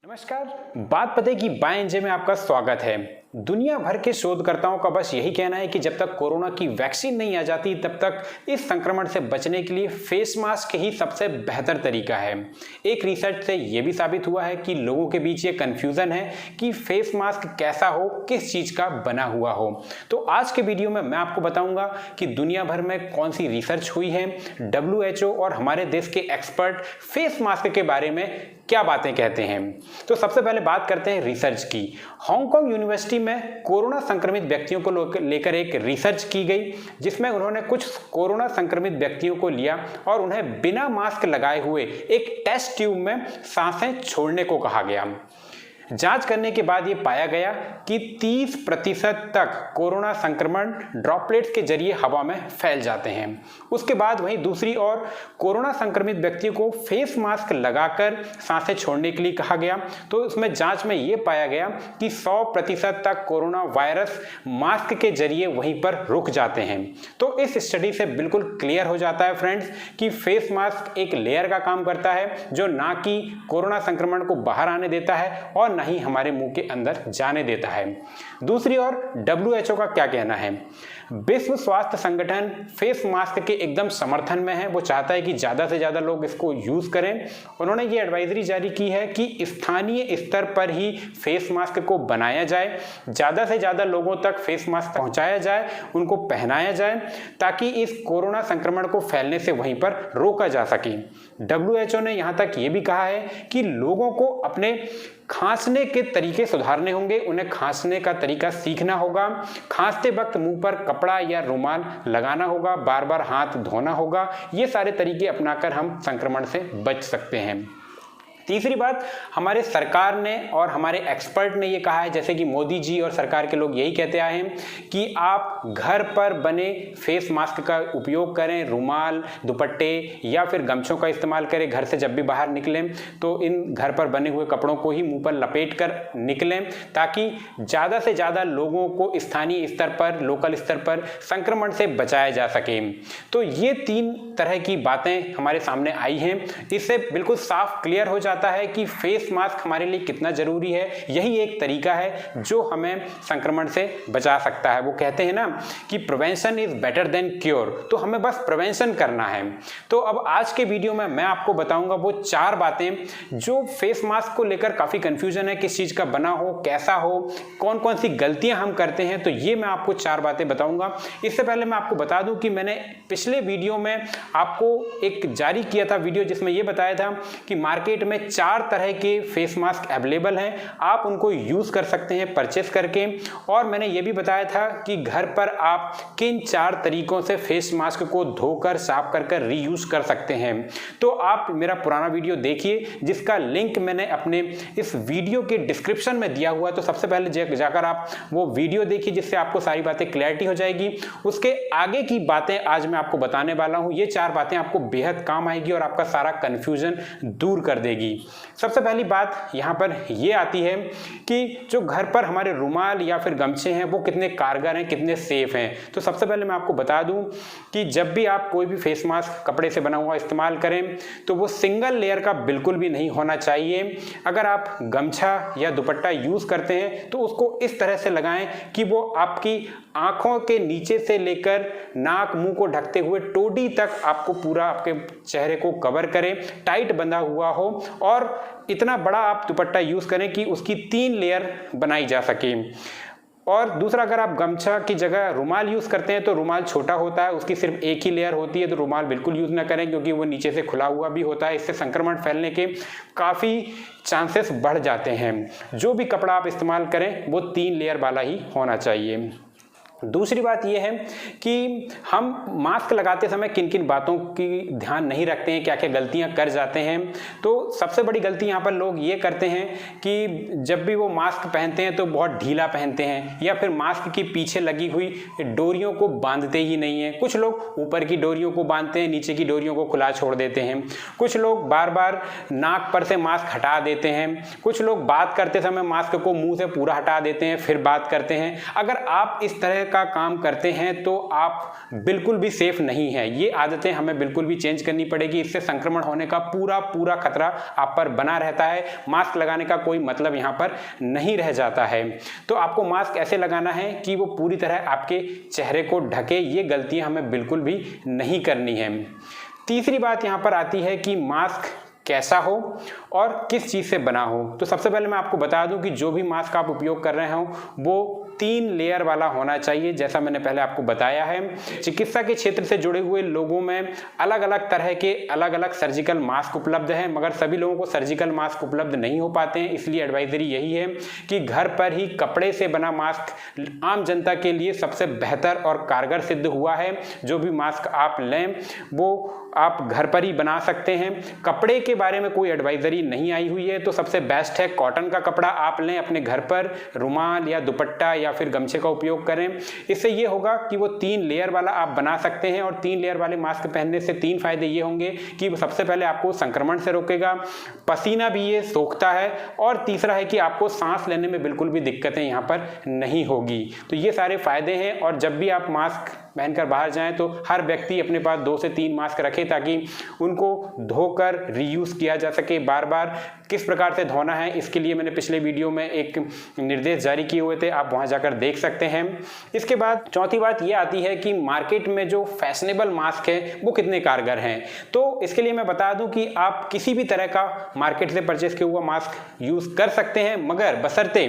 नमस्कार। बात पते की बाएंजे में आपका स्वागत है। दुनिया भर के शोधकर्ताओं का बस यही कहना है कि जब तक कोरोना की वैक्सीन नहीं आ जाती तब तक इस संक्रमण से बचने के लिए फेस मास्क ही सबसे बेहतर तरीका है। एक रिसर्च से यह भी साबित हुआ है कि लोगों के बीच ये कंफ्यूजन है कि फेस मास्क कैसा हो, किस चीज का बना हुआ हो। तो आज के वीडियो में मैं आपको बताऊंगा कि दुनिया भर में कौन सी रिसर्च हुई है, WHO और हमारे देश के एक्सपर्ट फेस मास्क के बारे में क्या बातें कहते हैं। तो सबसे पहले बात करते हैं रिसर्च की। हांगकांग यूनिवर्सिटी में कोरोना संक्रमित व्यक्तियों को लेकर एक रिसर्च की गई, जिसमें उन्होंने कुछ कोरोना संक्रमित व्यक्तियों को लिया और उन्हें बिना मास्क लगाए हुए एक टेस्ट ट्यूब में सांसें छोड़ने को कहा गया। जांच करने के बाद यह पाया गया कि 30% तक कोरोना संक्रमण ड्रॉपलेट्स के जरिए हवा में फैल जाते हैं। उसके बाद वहीं दूसरी ओर कोरोना संक्रमित व्यक्तियों को फेस मास्क लगाकर सांसें छोड़ने के लिए कहा गया। तो उसमें जांच में यह पाया गया कि 100% तक कोरोना वायरस मास्क के जरिए वहीं पर रुक जाते हैं। तो इस स्टडी से बिल्कुल क्लियर हो जाता है फ्रेंड्स कि फेस मास्क एक लेयर का काम करता है, जो ना कि कोरोना संक्रमण को बाहर आने देता है और ना ही हमारे मुंह के अंदर जाने देता है। दूसरी ओर WHO का क्या कहना है? विश्व स्वास्थ्य संगठन फेस मास्क के एकदम समर्थन में है। वो चाहता है कि ज़्यादा से ज़्यादा लोग इसको यूज़ करें। उन्होंने ये एडवाइजरी जारी की है कि स्थानीय स्तर पर ही फेस मास्क को बनाया जाए, ज़्यादा से ज़्यादा लोगों तक फेस मास्क पहुंचाया जाए, उनको पहनाया जाए, ताकि इस कोरोना संक्रमण को फैलने से वहीं पर रोका जा सके। WHO ने यहाँ तक ये भी कहा है कि लोगों को अपने खांसने के तरीके सुधारने होंगे, उन्हें खांसने का तरीका सीखना होगा, खांसते वक्त मुंह पर कपड़ा या रुमाल लगाना होगा, बार बार हाथ धोना होगा। ये सारे तरीके अपनाकर हम संक्रमण से बच सकते हैं। तीसरी बात, हमारे सरकार ने और हमारे एक्सपर्ट ने ये कहा है, जैसे कि मोदी जी और सरकार के लोग यही कहते आए हैं कि आप घर पर बने फेस मास्क का उपयोग करें, रुमाल, दुपट्टे या फिर गमछों का इस्तेमाल करें। घर से जब भी बाहर निकलें तो इन घर पर बने हुए कपड़ों को ही मुंह पर लपेट कर निकलें, ताकि ज़्यादा से ज़्यादा लोगों को स्थानीय स्तर पर, लोकल स्तर पर संक्रमण से बचाया जा सके। तो ये 3 तरह की बातें हमारे सामने आई हैं। इससे बिल्कुल साफ क्लियर हो जाता है कि फेस मास्क हमारे लिए कितना जरूरी है। यही एक तरीका है जो हमें संक्रमण से बचा सकता है। वो कहते हैं ना कि prevention is better than cure, तो हमें बस प्रिवेंशन करना है। तो अब आज के वीडियो में मैं आपको बताऊंगा वो 4 बातें जो फेस मास्क को लेकर काफी कंफ्यूजन है, किस चीज का बना हो, कैसा हो, कौन कौन सी गलतियां हम करते हैं। तो ये मैं आपको 4 बातें बताऊंगा। इससे पहले मैं आपको बता दूं कि मैंने पिछले वीडियो में आपको एक जारी किया था वीडियो, जिसमें यह बताया था कि मार्केट में 4 तरह के फेस मास्क अवेलेबल हैं, आप उनको यूज कर सकते हैं परचेस करके। और मैंने यह भी बताया था कि घर पर आप किन 4 तरीकों से फेस मास्क को धोकर साफ कर रीयूज कर सकते हैं। तो आप मेरा पुराना वीडियो देखिए, जिसका लिंक मैंने अपने इस वीडियो के डिस्क्रिप्शन में दिया हुआ है। तो सबसे पहले जाकर आप वो वीडियो देखिए, जिससे आपको सारी बातें क्लैरिटी हो जाएगी। उसके आगे की बातें आज मैं आपको बताने वाला हूं। ये 4 बातें आपको बेहद काम आएगी और आपका सारा कंफ्यूजन दूर कर देगी। सबसे पहली बात यहां पर यह आती है कि जो घर पर हमारे रुमाल या फिर गमछे हैं वो कितने कारगर हैं, कितने सेफ हैं। तो सबसे पहले मैं आपको बता दूं कि जब भी आप कोई भी फेस मास्क कपड़े से बना हुआ इस्तेमाल करें तो वो सिंगल लेयर का बिल्कुल भी नहीं होना चाहिए। अगर आप गमछा या दुपट्टा यूज करते हैं तो उसको इस तरह से लगाएं कि वो आपकी आंखों के नीचे से लेकर नाक मुंह को ढकते हुए टोडी तक आपको पूरा आपके चेहरे को कवर करे, टाइट बंधा हुआ हो, और इतना बड़ा आप दुपट्टा यूज करें कि उसकी 3 लेयर बनाई जा सके। और दूसरा, अगर आप गमछा की जगह रुमाल यूज करते हैं तो रुमाल छोटा होता है, उसकी सिर्फ एक ही लेयर होती है, तो रुमाल बिल्कुल यूज ना करें, क्योंकि वो नीचे से खुला हुआ भी होता है। इससे संक्रमण फैलने के काफी चांसेस बढ़ जाते हैं। जो भी कपड़ा आप इस्तेमाल करें वो 3 लेयर वाला ही होना चाहिए। दूसरी बात यह है कि हम मास्क लगाते समय किन किन बातों की ध्यान नहीं रखते हैं, क्या क्या गलतियां कर जाते हैं। तो सबसे बड़ी गलती यहाँ पर लोग ये करते हैं कि जब भी वो मास्क पहनते हैं तो बहुत ढीला पहनते हैं, या फिर मास्क के पीछे लगी हुई डोरियों को बांधते ही नहीं हैं। कुछ लोग ऊपर की डोरियों को बांधते हैं, नीचे की डोरियों को खुला छोड़ देते हैं। कुछ लोग बार बार नाक पर से मास्क हटा देते हैं। कुछ लोग बात करते समय मास्क को मुंह से पूरा हटा देते हैं फिर बात करते हैं। अगर आप इस तरह का काम करते हैं तो आप बिल्कुल भी सेफ नहीं हैं। ये आदतें हमें बिल्कुल भी चेंज करनी पड़ेगी, इससे संक्रमण होने का पूरा खतरा आप पर बना रहता है। मास्क लगाने का कोई मतलब यहाँ पर नहीं रह जाता है। तो आपको मास्क ऐसे लगाना है कि वो पूरी तरह आपके चेहरे को ढके। ये गलतियां हमें बिल्कुल भी नहीं करनी है। तीसरी बात यहाँ पर आती है कि मास्क कैसा हो और किस चीज़ से बना हो। तो सबसे पहले मैं आपको बता दूं कि जो भी मास्क आप उपयोग कर रहे हो वो 3 लेयर वाला होना चाहिए, जैसा मैंने पहले आपको बताया है। चिकित्सा के क्षेत्र से जुड़े हुए लोगों में अलग अलग तरह के अलग अलग सर्जिकल मास्क उपलब्ध हैं, मगर सभी लोगों को सर्जिकल मास्क उपलब्ध नहीं हो पाते हैं। इसलिए एडवाइजरी यही है कि घर पर ही कपड़े से बना मास्क आम जनता के लिए सबसे बेहतर और कारगर सिद्ध हुआ है। जो भी मास्क आप लें वो आप घर पर ही बना सकते हैं। कपड़े के बारे में कोई एडवाइजरी नहीं आई हुई है, तो सबसे बेस्ट है कॉटन का कपड़ा आप लें, अपने घर पर रुमाल या दुपट्टा या फिर गमछे का उपयोग करें। इससे ये होगा कि वो 3 लेयर वाला आप बना सकते हैं। और 3 लेयर वाले मास्क पहनने से 3 फायदे ये होंगे कि सबसे पहले आपको संक्रमण से रोकेगा, पसीना भी ये सोखता है, और तीसरा है कि आपको सांस लेने में बिल्कुल भी दिक्कतें यहाँ पर नहीं होगी। तो ये सारे फायदे हैं। और जब भी आप मास्क पहनकर बाहर जाएं तो हर व्यक्ति अपने पास 2 से 3 मास्क रखे ताकि उनको धोकर रीयूज किया जा सके। बार बार किस प्रकार से धोना है इसके लिए मैंने पिछले वीडियो में एक निर्देश जारी किए हुए थे, आप वहां जाकर देख सकते हैं। इसके बाद चौथी बात यह आती है कि मार्केट में जो फैशनेबल मास्क है वो कितने कारगर हैं। तो इसके लिए मैं बता दूं कि आप किसी भी तरह का मार्केट से परचेस किया हुआ मास्क यूज कर सकते हैं, मगर बशर्ते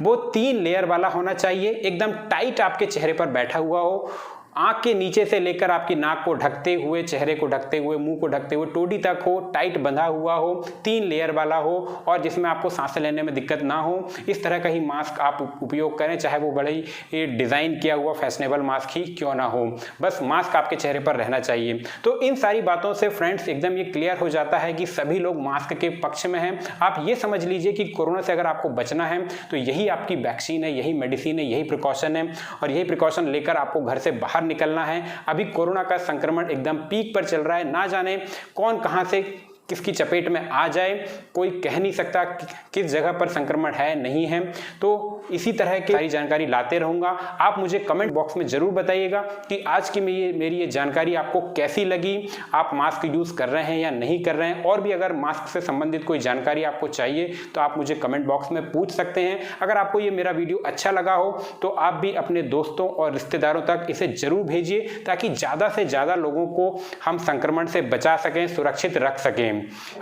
वो 3 लेयर वाला होना चाहिए, एकदम टाइट आपके चेहरे पर बैठा हुआ हो, आंख के नीचे से लेकर आपकी नाक को ढकते हुए, चेहरे को ढकते हुए, मुंह को ढकते हुए टोडी तक हो, टाइट बंधा हुआ हो, 3 लेयर वाला हो और जिसमें आपको सांस लेने में दिक्कत ना हो। इस तरह का ही मास्क आप उपयोग करें, चाहे वो बड़े ही डिज़ाइन किया हुआ फैशनेबल मास्क ही क्यों ना हो, बस मास्क आपके चेहरे पर रहना चाहिए। तो इन सारी बातों से फ्रेंड्स एकदम ये क्लियर हो जाता है कि सभी लोग मास्क के पक्ष में हैं। आप ये समझ लीजिए कि कोरोना से अगर आपको बचना है तो यही आपकी वैक्सीन है, यही मेडिसिन है, यही प्रिकॉशन है, और यही प्रिकॉशन लेकर आपको घर से बाहर निकलना है। अभी कोरोना का संक्रमण एकदम पीक पर चल रहा है, ना जाने कौन कहां से किसकी चपेट में आ जाए, कोई कह नहीं सकता किस जगह पर संक्रमण है नहीं है। तो इसी तरह की सारी जानकारी लाते रहूंगा। आप मुझे कमेंट बॉक्स में जरूर बताइएगा कि आज की मेरी ये जानकारी आपको कैसी लगी, आप मास्क यूज कर रहे हैं या नहीं कर रहे हैं। और भी अगर मास्क से संबंधित कोई जानकारी आपको चाहिए तो आप मुझे कमेंट बॉक्स में पूछ सकते हैं। अगर आपको ये मेरा वीडियो अच्छा लगा हो तो आप भी अपने दोस्तों और रिश्तेदारों तक इसे जरूर भेजिए, ताकि ज़्यादा से ज़्यादा लोगों को हम संक्रमण से बचा सकें, सुरक्षित रख सकें।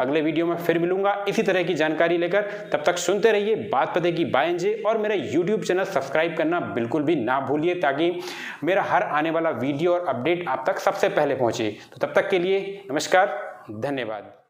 अगले वीडियो में फिर मिलूंगा इसी तरह की जानकारी लेकर। तब तक सुनते रहिए बात पते की बाय एनजे, और मेरा YouTube चैनल सब्सक्राइब करना बिल्कुल भी ना भूलिए, ताकि मेरा हर आने वाला वीडियो और अपडेट आप तक सबसे पहले पहुंचे। तो तब तक के लिए नमस्कार, धन्यवाद।